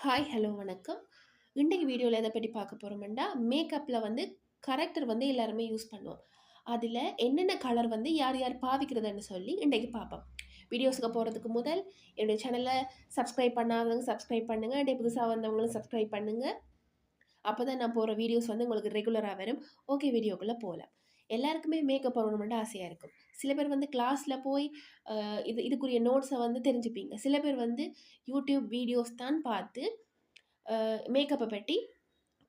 Hi, hello, வணக்கம். இன்றைக்கு வீடியோவில் எதை பற்றி பார்க்க போகிறோம்னா, மேக்கப்பில் வந்து கரெக்டர் வந்து எல்லாருமே யூஸ் பண்ணுவோம். அதில் என்னென்ன கலர் வந்து யார் யார் பாவிக்கிறதுன்னு சொல்லி இன்றைக்கு பார்ப்போம். வீடியோஸுக்கு போகிறதுக்கு முதல் என்னுடைய சேனலை சப்ஸ்கிரைப் பண்ணாதவங்க சப்ஸ்கிரைப் பண்ணுங்கள். அப்படியே புதுசாக வந்தவங்களும் சப்ஸ்கிரைப் பண்ணுங்கள். அப்போ தான் நான் போகிற வீடியோஸ் வந்து உங்களுக்கு ரெகுலராக வரும். ஓகே, வீடியோக்குள்ளே போகலாம். எல்லாருக்குமே மேக்கப் போடணுமெண்டு ஆசையாக இருக்கும். சில பேர் வந்து கிளாஸில் போய் இதுக்குரிய நோட்ஸை வந்து தெரிஞ்சுப்பீங்க. சில பேர் வந்து யூடியூப் வீடியோஸ் தான் பார்த்து மேக்கப்பை பற்றி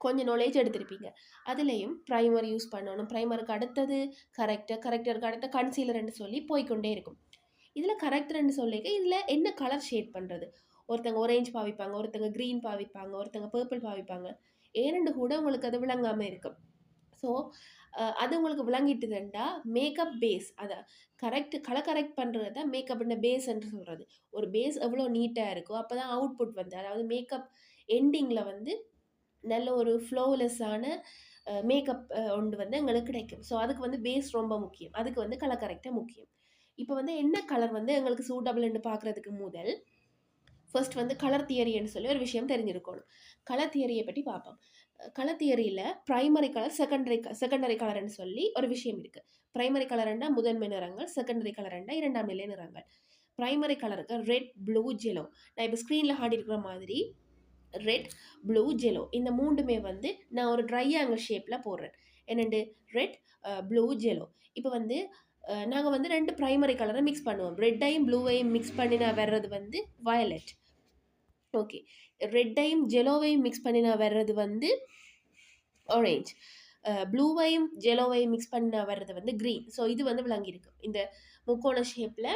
கொஞ்சம் நாலேஜ் எடுத்திருப்பீங்க. அதுலேயும் ப்ரைமர் யூஸ் பண்ணணும், ப்ரைமருக்கு அடுத்தது கரெக்டருக்கு அடுத்த கன்சீலர்ன்னு சொல்லி போய்க்கொண்டே இருக்கும். இதில் கரெக்டர்ன்னு சொல்லிக்க இதில் என்ன கலர் ஷேட் பண்ணுறது? ஒருத்தங்க ஆரஞ்சு பாவிப்பாங்க, ஒருத்தங்க க்ரீன் பாவிப்பாங்க, ஒருத்தங்க பர்பிள் பாவிப்பாங்க. ஏனென்று கூட உங்களுக்கு அது விளங்காமல் இருக்கும். ஸோ அது உங்களுக்கு விளங்கிட்டுதுண்டா மேக்கப் பேஸ் அதை கரெக்ட் பண்ணுறது தான் மேக்கப்ன பேஸ் என்று சொல்கிறது. ஒரு பேஸ் எவ்வளோ நீட்டாக இருக்கோ அப்போ தான் அவுட்புட் வந்து, அதாவது மேக்கப் எண்டிங்கில் வந்து நல்ல ஒரு ஃப்ளோலெஸ்ஸான மேக்கப் ஒன்று வந்து எங்களுக்கு கிடைக்கும். ஸோ அதுக்கு வந்து பேஸ் ரொம்ப முக்கியம். அதுக்கு வந்து கலர் கரெக்டாக முக்கியம். இப்போ வந்து என்ன கலர் வந்து எங்களுக்கு சூட்டபிள்னு பார்க்குறதுக்கு முதல் ஃபர்ஸ்ட் வந்து கலர் தியரின்னு சொல்லி ஒரு விஷயம் தெரிஞ்சிருக்கணும். கலர் தியரியை பற்றி பார்ப்போம். கலர் தியரியில் ப்ரைமரி கலர், செகண்டரி கலர்னு சொல்லி ஒரு விஷயம் இருக்குது. ப்ரைமரி கலர்னா முதன்மை நிறங்கள், செகண்டரி கலர்னா இரண்டாம் நிலை நிறங்கள். ப்ரைமரி கலருக்கு ரெட், ப்ளூ, ஜெலோ. நான் இப்போ ஸ்க்ரீனில் இருக்கிற மாதிரி ரெட், ப்ளூ, ஜெலோ இந்த மூணுமே வந்து நான் ஒரு ட்ரையாங்கிள் ஷேப்பில் போடுறேன். என்னென்று ரெட், ப்ளூ, ஜெலோ. இப்போ வந்து நாங்கள் வந்து ரெண்டு ப்ரைமரி கலரை மிக்ஸ் பண்ணுவோம். ரெட்டையும் ப்ளூவையும் மிக்ஸ் பண்ணினா வர்றது வந்து வயலட். ஓகே, ரெட்டையும் ஜெலோவையும் மிக்ஸ் பண்ணினா வர்றது வந்து ஆரஞ்ச். ப்ளூவையும் ஜெலோவையும் மிக்ஸ் பண்ணினா வர்றது வந்து க்ரீன். ஸோ இது வந்து விளங்கியிருக்கு. இந்த முக்கோண ஷேப்பில்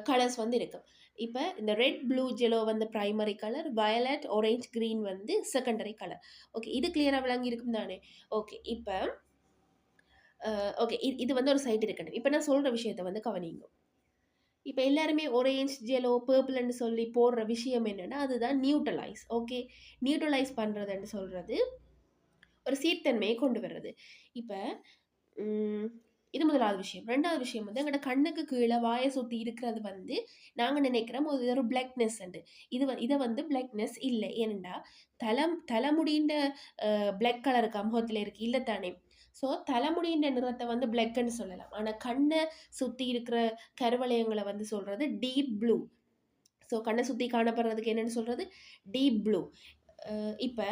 கலர்ஸ் வந்து இருக்கும். இப்போ இந்த ரெட், ப்ளூ, ஜெலோ வந்து primary colour, violet, orange, green வந்து செகண்டரி கலர். ஓகே, இது கிளியராக விளங்கியிருக்கும் தானே? ஓகே, இப்போ ஓகே இது வந்து ஒரு சைட் இருக்கட்டும். இப்போ நான் சொல்கிற விஷயத்தை வந்து கவனிங்க. இப்போ எல்லாருமே ஆரஞ்ச், ஜெலோ, பர்பிள்னு சொல்லி போடுற விஷயம் என்னென்னா அதுதான் நியூட்ரலைஸ். ஓகே, நியூட்ரலைஸ் பண்ணுறதுன்னு சொல்கிறது ஒரு சீர்தன்மையை கொண்டு வர்றது. இப்போ இது முதலாவது விஷயம். ரெண்டாவது விஷயம் வந்து எங்களோட கண்ணுக்கு கீழே வாயை சுற்றி இருக்கிறது வந்து நாங்கள் நினைக்கிறோம் ஒரு பிளாக்னஸ் உண்டு. இதை வந்து பிளாக்னஸ் இல்லை. ஏனெண்டா தலைமுடின்ற பிளாக் கலருக்கு முகத்தில் இருக்குது இல்லை தானே? ஸோ தலைமுடின்ற நிறத்தை வந்து பிளாக்னு சொல்லலாம். ஆனால் கண்ணை சுற்றி இருக்கிற கருவளையங்களை வந்து சொல்கிறது டீப் ப்ளூ. ஸோ கண்ணை சுற்றி காணப்படுறதுக்கு என்னென்னு சொல்கிறது டீப் ப்ளூ. இப்போ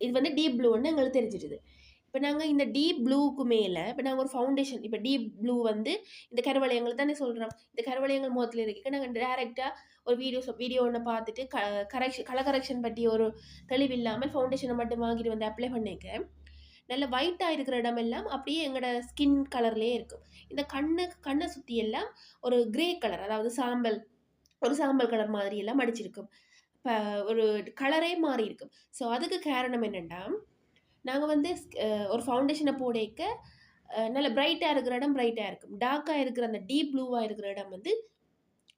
இது வந்து டீப் ப்ளூன்னு எங்களுக்கு தெரிஞ்சிடுது. இப்போ நாங்கள் இந்த டீப் ப்ளூவுக்கு மேலே இப்போ நாங்கள் ஒரு ஃபவுண்டேஷன், இப்போ டீப் ப்ளூ வந்து இந்த கருவளையங்கள் தானே சொல்கிறோம். இந்த கருவளையங்கள் முகத்தில் இருக்கு. நாங்கள் டேரெக்டாக ஒரு வீடியோ ஒன்று பார்த்துட்டு கலர் கரெக்ஷன் பற்றி ஒரு தெளிவில்லாமல் ஃபவுண்டேஷனை மட்டும் வாங்கிட்டு வந்து அப்ளை பண்ணிக்க நல்ல ஒயிட்டாக இருக்கிற இடமெல்லாம் அப்படியே எங்களோட ஸ்கின் கலர்லேயே இருக்கும். இந்த கண்ணை சுற்றி எல்லாம் ஒரு கிரே கலர், அதாவது சாம்பல் கலர் மாதிரி எல்லாம் அடிச்சிருக்கும். இப்போ ஒரு கலரே மாறி இருக்கும். ஸோ அதுக்கு காரணம் என்னென்னா நாங்கள் வந்து ஒரு ஃபவுண்டேஷனை போடைக்க நல்ல பிரைட்டாக இருக்கிற இடம் பிரைட்டாக இருக்கும், டார்க்காக இருக்கிற அந்த டீப் ப்ளூவாக இருக்கிற இடம் வந்து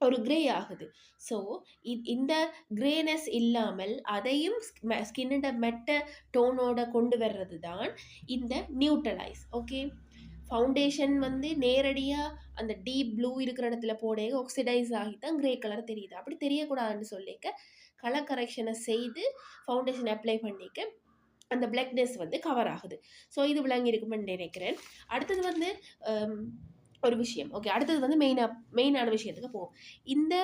ஒரு கிரே ஆகுது. ஸோ இந்த கிரேனஸ் இல்லாமல் அதையும் ஸ்கின்னோட மெட்ட டோனோட கொண்டு வர்றது தான் இந்த நியூட்ரலைஸ். ஓகே, ஃபவுண்டேஷன் வந்து நேரடியாக அந்த டீப் ப்ளூ இருக்கிற இடத்துல போட ஆக்சிடைஸ் ஆகி தான் கிரே கலர் தெரியுது. அப்படி தெரியக்கூடாதுன்னு சொல்லிக்க கலர் கரெக்ஷனை செய்து ஃபவுண்டேஷன் அப்ளை பண்ணிக்க அந்த பிளாக்னஸ் வந்து கவர் ஆகுது. ஸோ இது விளங்கி இருக்குமென்னு நினைக்கிறேன். அடுத்தது வந்து ஒரு விஷயம். ஓகே, அடுத்தது வந்து மெயினான விஷயத்துக்கு போகும். இந்த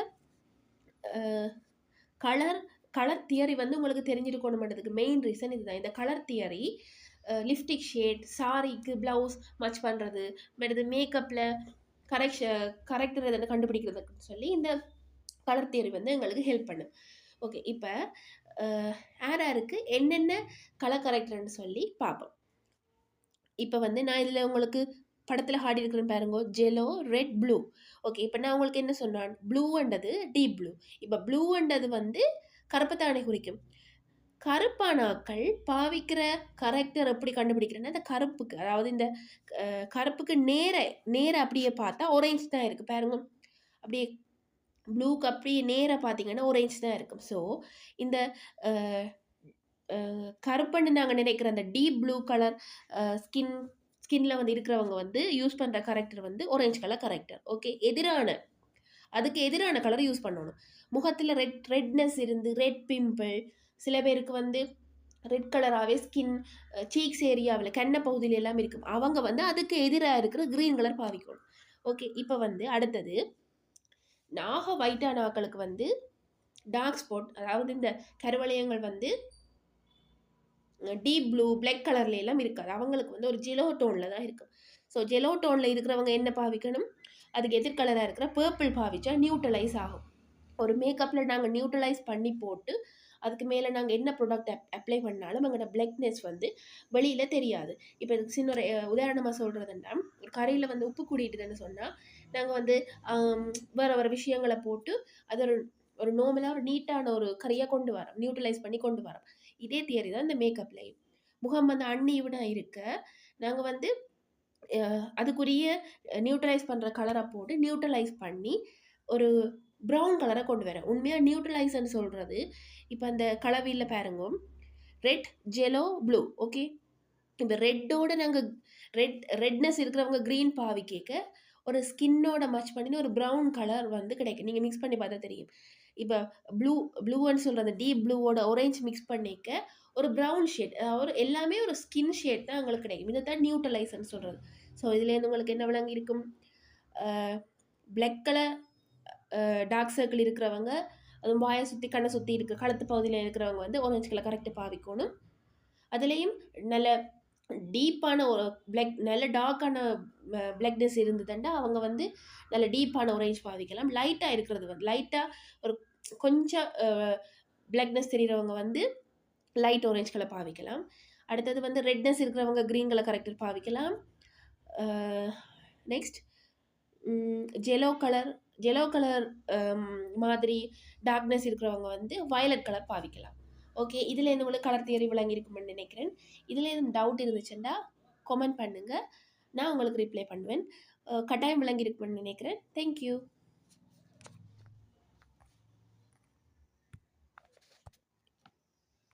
கலர் தியரி வந்து உங்களுக்கு தெரிஞ்சிருக்கணும்ன்றதுக்கு மெயின் ரீசன் இதுதான். இந்த கலர் தியரி லிப்ஸ்டிக் ஷேட், சாரிக்கு ப்ளவுஸ் மச் பண்ணுறது, மற்றது மேக்கப்பில் கரெக்டர் எதை கண்டுபிடிக்கிறதுக்குன்னு சொல்லி இந்த கலர் தியரி வந்து எங்களுக்கு ஹெல்ப் பண்ணும். ஓகே, இப்போ யாருக்கு என்னென்ன கலர் கரெக்டர்னு சொல்லி பார்ப்போம். இப்போ வந்து நான் இதில் உங்களுக்கு படத்தில் ஹாடி இருக்கிறேன்னு பாருங்க, ஜெலோ, ரெட், ப்ளூ. ஓகே, இப்போ நான் உங்களுக்கு என்ன சொன்னான், ப்ளூன்றது டீப் ப்ளூ. இப்போ ப்ளூன்றது வந்து கருப்பத்தானை குறிக்கும். கருப்பானாக்கள் பாவிக்கிற கரெக்டர் எப்படி கண்டுபிடிக்கிறேன்னா இந்த கருப்புக்கு, அதாவது இந்த கருப்புக்கு நேர அப்படியே பார்த்தா ஆரஞ்சு தான் இருக்குது பாருங்க. அப்படியே ப்ளூக்கு அப்படியே நேராக பார்த்தீங்கன்னா ஆரஞ்சு தான் இருக்கும். ஸோ இந்த கருப்புன்னு நாங்கள் நினைக்கிற அந்த டீப் ப்ளூ கலர் ஸ்கின்ல வந்து இருக்கிறவங்க வந்து யூஸ் பண்ணுற கரெக்டர் வந்து ஆரஞ்சு கலர் கரெக்டர். ஓகே, எதிரான அதுக்கு எதிரான கலர் யூஸ் பண்ணணும். முகத்தில் ரெட்னஸ் இருந்து ரெட் பிம்பிள், சில பேருக்கு வந்து ரெட் கலராகவே ஸ்கின் சீக்ஸ் ஏரியாவில் கண்ண பகுதியில் எல்லாம் இருக்கும். அவங்க வந்து அதுக்கு எதிராக இருக்கிற க்ரீன் கலர் பாவிக்கணும். ஓகே, இப்போ வந்து அடுத்தது நாக ஒயிட்டான ஆக்களுக்கு வந்து டார்க் ஸ்பாட், அதாவது இந்த கருவளையங்கள் வந்து டீப் ப்ளூ பிளாக் கலர்ல எல்லாம் இருக்காது. அவங்களுக்கு வந்து ஒரு ஜெலோ டோனில் தான் இருக்கும். ஸோ ஜெலோ டோனில் இருக்கிறவங்க என்ன பாவிக்கணும், அதுக்கு எதிர்கலராக இருக்கிற பர்பிள் பாவிச்சா நியூட்ரலைஸ் ஆகும். ஒரு மேக்கப்பில் நாங்கள் நியூட்ரலைஸ் பண்ணி போட்டு அதுக்கு மேலே நாங்கள் என்ன ப்ராடக்ட் அப்ளை பண்ணாலும் எங்களோட பிளாக்னஸ் வந்து வெளியில் தெரியாது. இப்போ இதுக்கு சின்ன ஒரு உதாரணமாக சொல்கிறதுன்னா, கரையில் வந்து உப்பு கூடிட்டுதுன்னு சொன்னால் நாங்கள் வந்து வேறு வேறு விஷயங்களை போட்டு அது ஒரு நார்மலாக ஒரு நீட்டான ஒரு கரையாக கொண்டு வரோம், நியூட்ரலைஸ் பண்ணி கொண்டு வரோம். இதே தியரி தான் இந்த மேக்கப்லையும். முகம் வந்து அன்இவனா இருக்க நாங்கள் வந்து அதுக்குரிய நியூட்ரலைஸ் பண்ணுற கலரை போட்டு நியூட்ரலைஸ் பண்ணி ஒரு ப்ரௌன் கலரை கொண்டு வரேன். உண்மையாக நியூட்ரலைசர்னு சொல்கிறது இப்போ அந்த கலவையில் பாருங்க, ரெட் ஜெலோ ப்ளூ. ஓகே, இப்போ ரெட்டோட நாங்கள் ரெட்னஸ் இருக்கிறவங்க க்ரீன் பாவி கேட்க ஒரு ஸ்கின்னோட மச் பண்ணி ஒரு ப்ரௌன் கலர் வந்து கிடைக்கும். நீங்கள் மிக்ஸ் பண்ணி பார்த்தா தெரியும். இப்போ ப்ளூன்னு சொல்கிறது டீப் ப்ளூவோட ஆரஞ்சு மிக்ஸ் பண்ணிக்க ஒரு ப்ரௌன் ஷேட், அதாவது எல்லாமே ஒரு ஸ்கின் ஷேட் தான் உங்களுக்கு கிடைக்கும். இதை தான் நியூட்ரலைசர்னு சொல்கிறது. ஸோ இதுலேருந்து உங்களுக்கு என்ன விளங்கி இருக்கும், பிளாக் கலர் டார்க் சர்க்கிள் இருக்கிறவங்க, அதுவும் வாயை சுற்றி கண்ணை சுற்றி இருக்கிற கழுத்து பகுதியில் இருக்கிறவங்க வந்து ஆரஞ்சு கலர் கரெக்டாக பாவிக்கணும். அதுலேயும் நல்ல டீப்பான ஒரு நல்ல டார்க்கான பிளாக்னஸ் இருந்ததுண்டா அவங்க வந்து நல்ல டீப்பான ஆரஞ்சு பாவிக்கலாம். லைட்டாக இருக்கிறது வந்து லைட்டாக ஒரு கொஞ்சம் பிளாக்னஸ் தெரிகிறவங்க வந்து லைட் ஆரஞ்சு கலர் பாவிக்கலாம். அடுத்தது வந்து ரெட்னஸ் இருக்கிறவங்க க்ரீன் கலர் கரெக்டாக பாவிக்கலாம். நெக்ஸ்ட் ஜெலோ கலர் மாதிரி டார்க்னஸ் இருக்கிறவங்க வந்து வயலட் கலர் பாவிக்கலாம். ஓகே, இதில் இருந்து உங்களுக்கு கலர் தியரி விளங்கியிருக்குமென்னு நினைக்கிறேன். இதில் எதுவும் டவுட் இருந்துச்சுன்னா கமெண்ட் பண்ணுங்கள், நான் உங்களுக்கு ரிப்ளை பண்ணுவேன். கட்டாயம் விளங்கியிருக்குமென்னு நினைக்கிறேன். தேங்க்யூ.